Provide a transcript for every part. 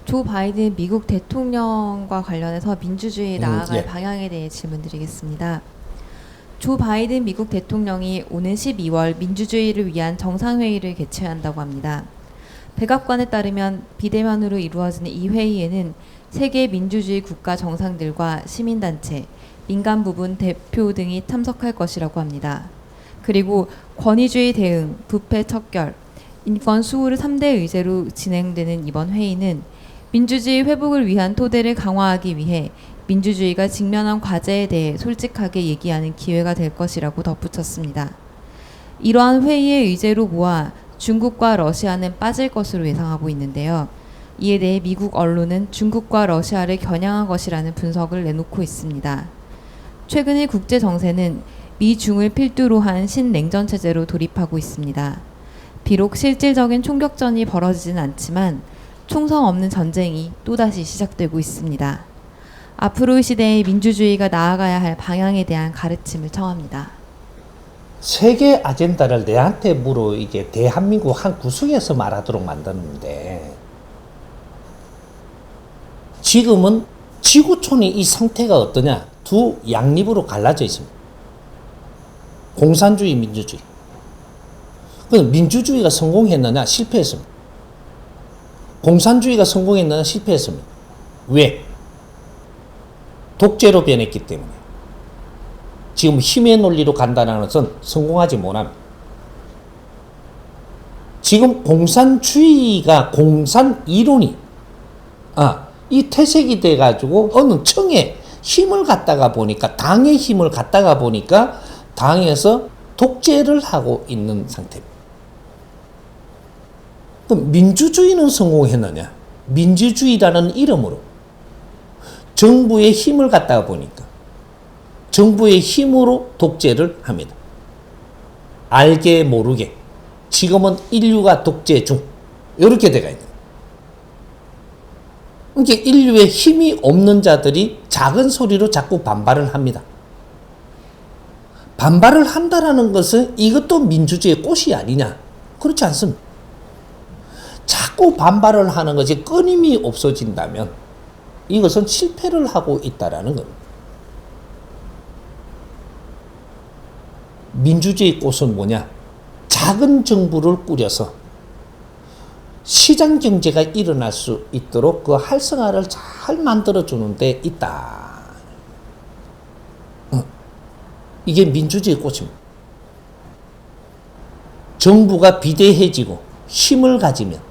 조 바이든 미국 대통령과 관련해서 민주주의 나아갈 예. 방향에 대해 질문드리겠습니다. 조 바이든 미국 대통령이 오는 12월 민주주의를 위한 정상회의를 개최한다고 합니다. 백악관에 따르면 비대면으로 이루어지는 이 회의에는 세계 민주주의 국가 정상들과 시민단체, 민간 부분 대표 등이 참석할 것이라고 합니다. 그리고 권위주의 대응, 부패 척결, 인권 수호를 3대 의제로 진행되는 이번 회의는 민주주의 회복을 위한 토대를 강화하기 위해 민주주의가 직면한 과제에 대해 솔직하게 얘기하는 기회가 될 것이라고 덧붙였습니다. 이러한 회의의 의제로 보아 중국과 러시아는 빠질 것으로 예상하고 있는데요. 이에 대해 미국 언론은 중국과 러시아를 겨냥한 것이라는 분석을 내놓고 있습니다. 최근의 국제 정세는 미중을 필두로 한 신냉전 체제로 돌입하고 있습니다. 비록 실질적인 총격전이 벌어지진 않지만 총성 없는 전쟁이 또다시 시작되고 있습니다. 앞으로의 시대에 민주주의가 나아가야 할 방향에 대한 가르침을 청합니다. 세계 아젠다를 내한테 물어 이게 대한민국 한 구석에서 말하도록 만드는데 지금은 지구촌이 이 상태가 어떠냐? 두 양립으로 갈라져 있습니다. 공산주의, 민주주의. 그럼 민주주의가 성공했느냐? 실패했습니다. 공산주의가 성공했느냐? 실패했습니다. 왜? 독재로 변했기 때문에. 지금 힘의 논리로 간다는 것은 성공하지 못합니다. 지금 공산주의가 공산 이론이 이 퇴색이 돼가지고 어느 층에 힘을 갖다가 보니까 당의 힘을 갖다가 보니까 당에서 독재를 하고 있는 상태입니다. 그럼 민주주의는 성공했느냐? 민주주의라는 이름으로 정부의 힘을 갖다가 보니까 정부의 힘으로 독재를 합니다. 알게 모르게 지금은 인류가 독재 중 이렇게 돼가 있는. 그러니까 인류의 힘이 없는 자들이 작은 소리로 자꾸 반발을 합니다. 반발을 한다라는 것은 이것도 민주주의의 꽃이 아니냐? 그렇지 않습니다. 자꾸 반발을 하는 것이 끊임이 없어진다면 이것은 실패를 하고 있다라는 겁니다. 민주주의 꽃은 뭐냐? 작은 정부를 꾸려서 시장 경제가 일어날 수 있도록 그 활성화를 잘 만들어주는 데 있다. 이게 민주주의 꽃입니다. 정부가 비대해지고 힘을 가지면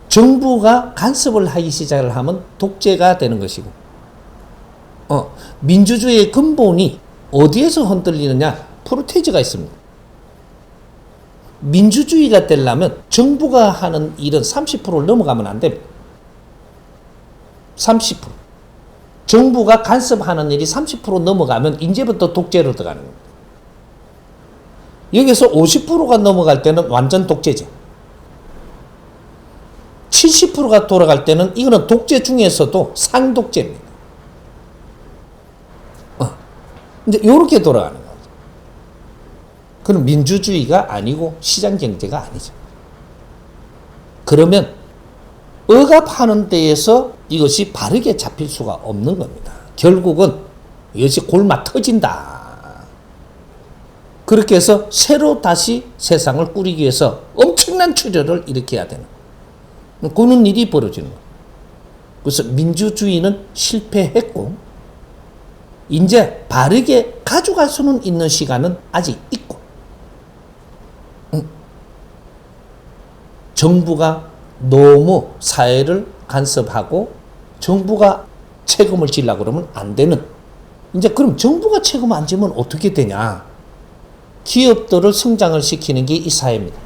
정부가 간섭을 하기 시작을 하면 독재가 되는 것이고 민주주의의 근본이 어디에서 흔들리느냐? 프로테이즈가 있습니다. 민주주의가 되려면 정부가 하는 일은 30%를 넘어가면 안 됩니다. 30%. 정부가 간섭하는 일이 30% 넘어가면 이제부터 독재로 들어가는 겁니다. 여기서 50%가 넘어갈 때는 완전 독재죠. 70%가 돌아갈 때는 이거는 독재 중에서도 상독재입니다. 이제 이렇게 돌아가는 거죠. 그럼 민주주의가 아니고 시장경제가 아니죠. 그러면 억압하는 데에서 이것이 바르게 잡힐 수가 없는 겁니다. 결국은 이것이 골마 터진다. 그렇게 해서 새로 다시 세상을 꾸리기 위해서 엄청난 출혈을 일으켜야 되는 그런 일이 벌어지는 거예요. 그래서 민주주의는 실패했고 이제 바르게 가져갈 수는 있는 시간은 아직 있고 정부가 너무 사회를 간섭하고 정부가 책임을 지려고 그러면 안 되는 이제 그럼 정부가 책임 안 지면 어떻게 되냐? 기업들을 성장을 시키는 게 이 사회입니다.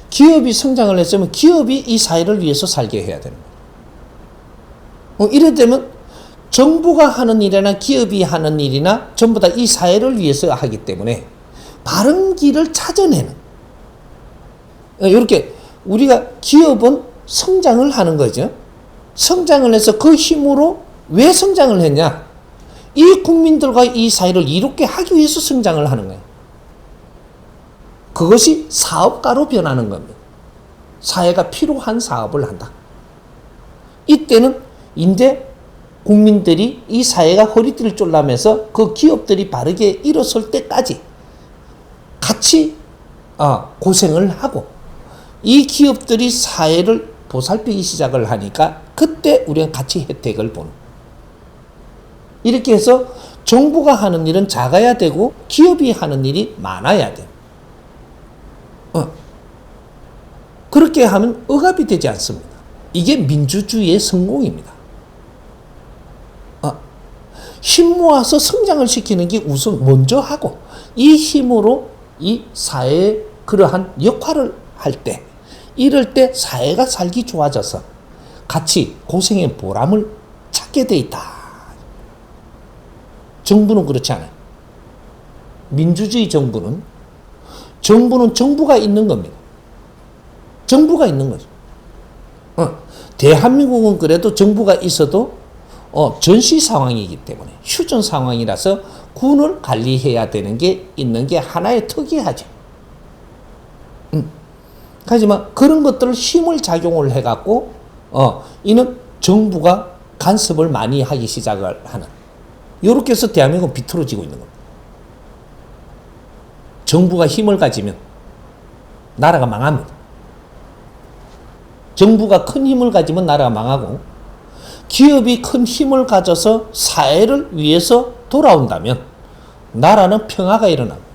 기업이 성장을 했으면 기업이 이 사회를 위해서 살게 해야 되는 거예요. 이래 되면 정부가 하는 일이나 기업이 하는 일이나 전부 다 이 사회를 위해서 하기 때문에 바른 길을 찾아내는 이렇게 우리가 기업은 성장을 하는 거죠. 성장을 해서 그 힘으로 왜 성장을 했냐? 이 국민들과 이 사회를 이롭게 하기 위해서 성장을 하는 거예요. 그것이 사업가로 변하는 겁니다. 사회가 필요한 사업을 한다. 이때는 이제 국민들이 이 사회가 허리띠를 졸라매서 그 기업들이 바르게 일어설 때까지 같이 고생을 하고 이 기업들이 사회를 보살피기 시작을 하니까 그때 우리는 같이 혜택을 보는. 이렇게 해서 정부가 하는 일은 작아야 되고 기업이 하는 일이 많아야 돼. 그렇게 하면 억압이 되지 않습니다. 이게 민주주의의 성공입니다. 힘 모아서 성장을 시키는 게 우선 먼저 하고 이 힘으로 이 사회에 그러한 역할을 할 때 이럴 때 사회가 살기 좋아져서 같이 고생의 보람을 찾게 돼 있다. 정부는 그렇지 않아요. 민주주의 정부는 정부가 있는 겁니다. 정부가 있는 거죠. 대한민국은 그래도 정부가 있어도 전시 상황이기 때문에 휴전 상황이라서 군을 관리해야 되는 게 있는 게 하나의 특이하죠. 하지만 그런 것들을 힘을 작용을 해갖고 이는 정부가 간섭을 많이 하기 시작을 하는 이렇게 해서 대한민국은 비틀어지고 있는 겁니다. 정부가 힘을 가지면 나라가 망합니다. 정부가 큰 힘을 가지면 나라가 망하고 기업이 큰 힘을 가져서 사회를 위해서 돌아온다면 나라는 평화가 일어납니다.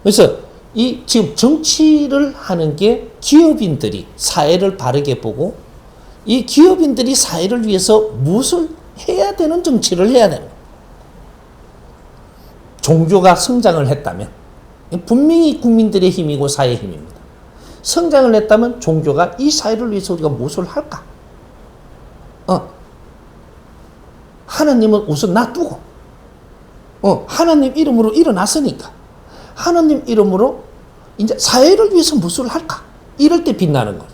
그래서 이 지금 정치를 하는 게 기업인들이 사회를 바르게 보고 이 기업인들이 사회를 위해서 무엇을 해야 되는 정치를 해야 되는 거예요. 종교가 성장을 했다면 분명히 국민들의 힘이고 사회의 힘입니다. 성장을 했다면 종교가 이 사회를 위해서 우리가 무엇을 할까? 하나님은 우선 놔두고 하나님 이름으로 일어났으니까 하나님 이름으로 이제 사회를 위해서 무엇을 할까? 이럴 때 빛나는 거예요.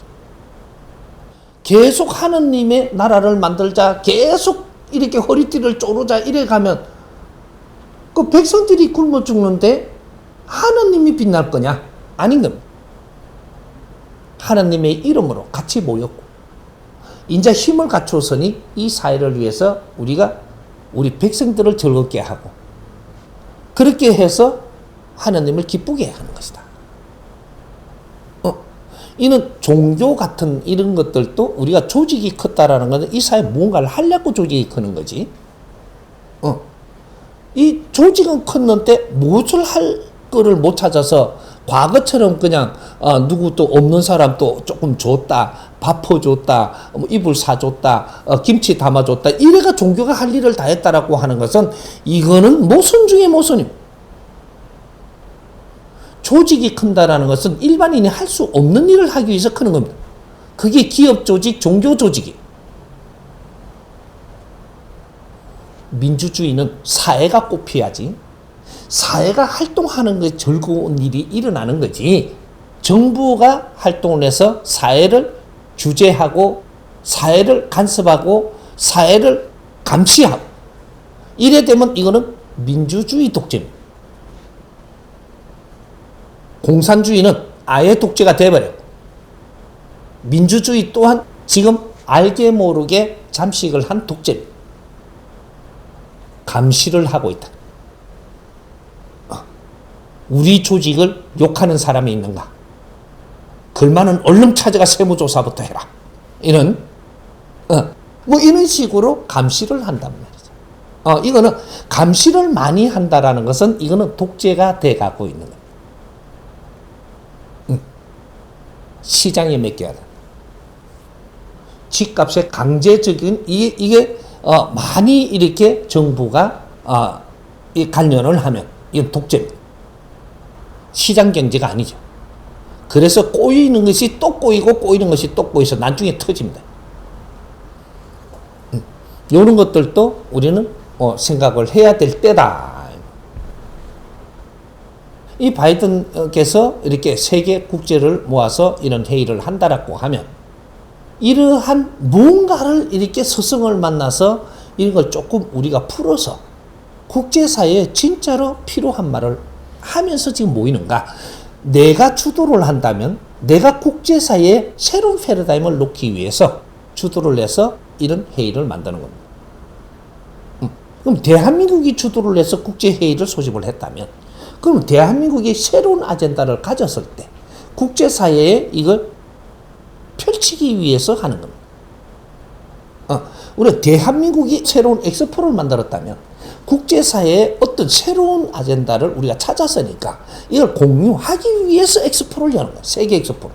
계속 하나님의 나라를 만들자, 계속 이렇게 허리띠를 쪼르자 이래 가면 그 백성들이 굶어 죽는데 하나님이 빛날 거냐? 아닌 겁니다. 하나님의 이름으로 같이 모였고 이제 힘을 갖추었으니 이 사회를 위해서 우리가 우리 백성들을 즐겁게 하고 그렇게 해서 하나님을 기쁘게 하는 것이다. 이는 종교 같은 이런 것들도 우리가 조직이 컸다라는 것은 이 사회에 무언가를 하려고 조직이 크는 거지. 이 조직은 컸는데 무엇을 할 거를 못 찾아서 과거처럼 그냥 누구 또 없는 사람 또 조금 줬다, 밥 퍼줬다, 이불 사줬다, 김치 담아줬다 이래가 종교가 할 일을 다 했다라고 하는 것은 이거는 모순 중에 모순입니다. 조직이 큰다라는 것은 일반인이 할 수 없는 일을 하기 위해서 크는 겁니다. 그게 기업 조직, 종교 조직이. 민주주의는 사회가 꽃피어야지. 사회가 활동하는 게 즐거운 일이 일어나는 거지. 정부가 활동을 해서 사회를 규제하고 사회를 간섭하고 사회를 감시하고 이래 되면 이거는 민주주의 독재입니다. 공산주의는 아예 독재가 돼버렸고 민주주의 또한 지금 알게 모르게 잠식을 한 독재입니다. 감시를 하고 있다. 우리 조직을 욕하는 사람이 있는가? 그러면은 얼른 찾아가 세무조사부터 해라. 이런 뭐 이런 식으로 감시를 한단 말이죠. 이거는 감시를 많이 한다라는 것은 이거는 독재가 돼가고 있는 겁니다. 시장에 맡겨야 돼. 집값의 강제적인 이게 많이 이렇게 정부가 이 관련을 하면 이건 독재입니다. 시장 경제가 아니죠. 그래서 꼬이는 것이 또 꼬이고 꼬이는 것이 또 꼬여서 나중에 터집니다. 이런 것들도 우리는 생각을 해야 될 때다. 이 바이든께서 이렇게 세계 국제를 모아서 이런 회의를 한다라고 하면 이러한 무언가를 이렇게 스승을 만나서 이런 걸 조금 우리가 풀어서 국제사회에 진짜로 필요한 말을 하면서 지금 모이는가? 내가 주도를 한다면 내가 국제사회에 새로운 패러다임을 놓기 위해서 주도를 해서 이런 회의를 만드는 겁니다. 그럼 대한민국이 주도를 해서 국제회의를 소집을 했다면, 그럼 대한민국이 새로운 아젠다를 가졌을 때 국제사회에 이걸 펼치기 위해서 하는 겁니다. 우리 대한민국이 새로운 엑스포를 만들었다면 국제사회에 어떤 새로운 아젠다를 우리가 찾았으니까 이걸 공유하기 위해서 엑스포를 여는 거예요. 세계 엑스포를.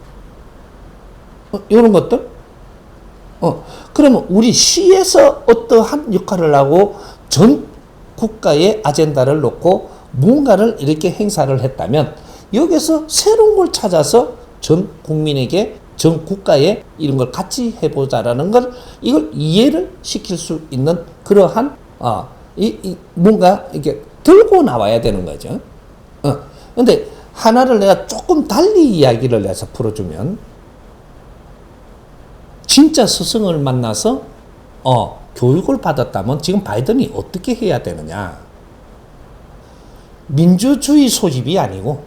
이런 것들. 그러면 우리 시에서 어떠한 역할을 하고 전 국가의 아젠다를 놓고 뭔가를 이렇게 행사를 했다면 여기서 새로운 걸 찾아서 전 국민에게 전 국가에 이런 걸 같이 해보자라는 걸 이걸 이해를 시킬 수 있는 그러한 뭔가 이렇게 들고 나와야 되는 거죠. 근데 하나를 내가 조금 달리 이야기를 해서 풀어주면 진짜 스승을 만나서 교육을 받았다면 지금 바이든이 어떻게 해야 되느냐? 민주주의 소집이 아니고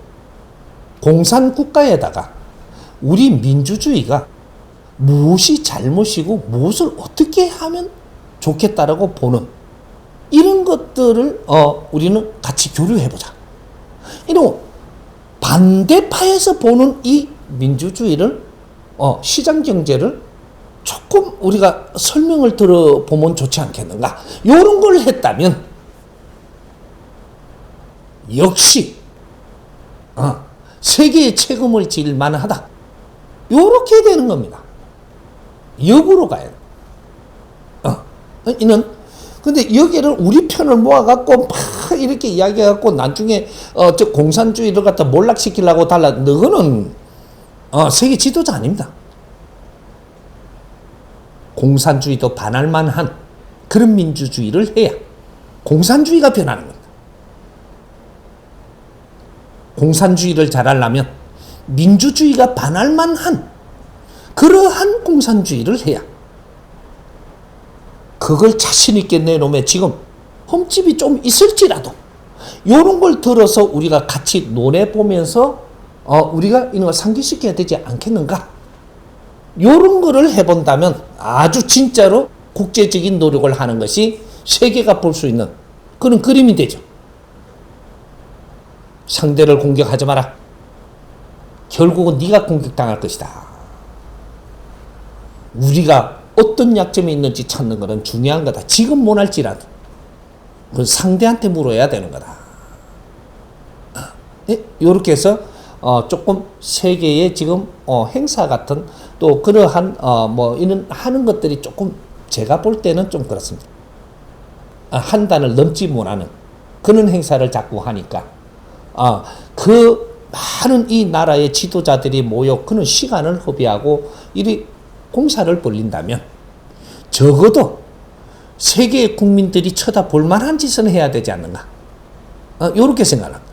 공산국가에다가 우리 민주주의가 무엇이 잘못이고 무엇을 어떻게 하면 좋겠다라고 보는 이런 것들을 우리는 같이 교류해보자. 이런 반대파에서 보는 이 민주주의를 시장 경제를 조금 우리가 설명을 들어보면 좋지 않겠는가. 이런 걸 했다면 역시 세계의 책임을 질 만하다. 요렇게 되는 겁니다. 역으로 가요. 이는 근데 여기를 우리 편을 모아갖고 막 이렇게 이야기해갖고 나중에 저 공산주의를 갖다 몰락시키려고 너는 세계 지도자 아닙니다. 공산주의도 반할만한 그런 민주주의를 해야 공산주의가 변하는 겁니다. 공산주의를 잘하려면 민주주의가 반할만한 그러한 공산주의를 해야 그걸 자신 있게 내놓으면 지금 흠집이 좀 있을지라도 이런 걸 들어서 우리가 같이 논해보면서 우리가 이런 걸 상기시켜야 되지 않겠는가? 이런 거를 해본다면 아주 진짜로 국제적인 노력을 하는 것이 세계가 볼 수 있는 그런 그림이 되죠. 상대를 공격하지 마라. 결국은 네가 공격당할 것이다. 우리가 어떤 약점이 있는지 찾는 것은 중요한 거다. 지금 못할지라도 그건 상대한테 물어야 되는 거다. 이렇게 해서 조금 세계의 지금 행사 같은 또 그러한 이런 하는 것들이 조금 제가 볼 때는 좀 그렇습니다. 한 단을 넘지 못하는 그런 행사를 자꾸 하니까 그 많은 이 나라의 지도자들이 모여 그런 시간을 허비하고 이리 공사를 벌린다면 적어도 세계의 국민들이 쳐다볼 만한 짓은 해야 되지 않는가. 이렇게 생각합니다.